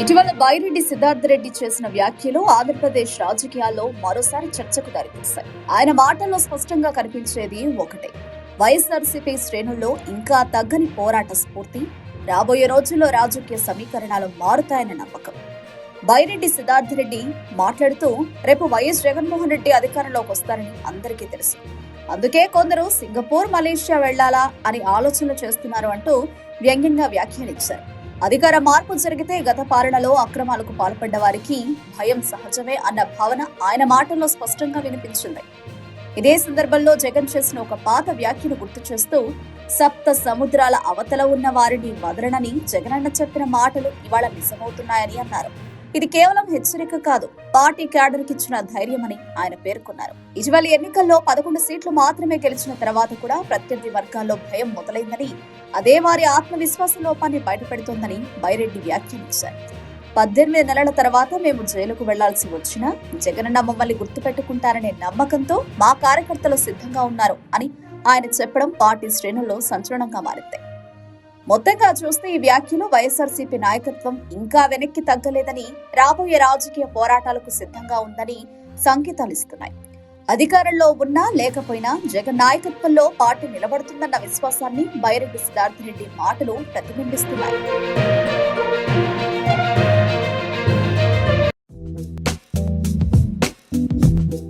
ఇటీవల బైరెడ్డి సిద్ధార్థ రెడ్డి చేసిన వ్యాఖ్యలు ఆంధ్రప్రదేశ్ రాజకీయాల్లో మరోసారి చర్చకు దారితీశాయి. ఆయన మాటల్లో స్పష్టంగా కనిపించేది ఒకటే: వైఎస్ఆర్సీపీ శ్రేణుల్లో ఇంకా తగ్గని పోరాట స్ఫూర్తి, రాబోయే రోజుల్లో రాజకీయ సమీకరణాలు మారుతాయన్న నమ్మకం. బైరెడ్డి సిద్ధార్థ రెడ్డి మాట్లాడుతూ, రేపు వైఎస్ జగన్మోహన్ రెడ్డి అధికారంలోకి వస్తారని అందరికీ తెలుసు. అందుకే కొందరు సింగపూర్, మలేషియా వెళ్లాలా అని ఆలోచనలు చేస్తున్నారు అంటూ వ్యంగ్యంగా వ్యాఖ్యానించారు. అధికార మార్పు జరిగితే గత పాలనలో అక్రమాలకు పాల్పడ్డ వారికి భయం సహజమే అన్న భావన ఆయన మాటల్లో స్పష్టంగా వినిపించింది. ఇదే సందర్భంలో జగన్ చేసిన ఒక పాత వ్యాఖ్యను గుర్తు చేస్తూ, సప్త సముద్రాల అవతల ఉన్న వారిని వదలనని జగనన్న చెప్పిన మాటలు ఇవాళ నిజమవుతున్నాయని అన్నారు. ఇది కేవలం హెచ్చరిక కాదు, పార్టీ క్యాడర్కి ఇచ్చిన ధైర్యమని ఆయన పేర్కొన్నారు. ఇటీవల ఎన్నికల్లో 11 సీట్లు మాత్రమే గెలిచిన తర్వాత కూడా ప్రత్యర్థి వర్గాల్లో భయం మొదలైందని, అదే వారి ఆత్మవిశ్వాస లోపాన్ని బయటపెడుతోందని బైరెడ్డి వ్యాఖ్యానించారు. 18 నెలల తర్వాత మేము జైలుకు వెళ్లాల్సి వచ్చినా జగనన్న మమ్మల్ని గుర్తుపెట్టుకుంటారనే నమ్మకంతో మా కార్యకర్తలు సిద్ధంగా ఉన్నారు అని ఆయన చెప్పడం పార్టీ శ్రేణుల్లో సంచలనంగా మారింది. మొత్తంగా చూస్తే ఈ వ్యాఖ్యలు వైఎస్ఆర్సీపీ నాయకత్వం ఇంకా వెనక్కి తగ్గలేదని, రాబోయే రాజకీయ పోరాటాలకు సిద్ధంగా ఉందని సంకేతాలిస్తున్నాయి. అధికారంలో ఉన్నా లేకపోయినా జగన్ నాయకత్వంలో పార్టీ నిలబడుతుందన్న విశ్వాసాన్ని బైరెడ్డి సిద్ధార్థ రెడ్డి మాటలు ప్రతిబింబిస్తున్నాయి.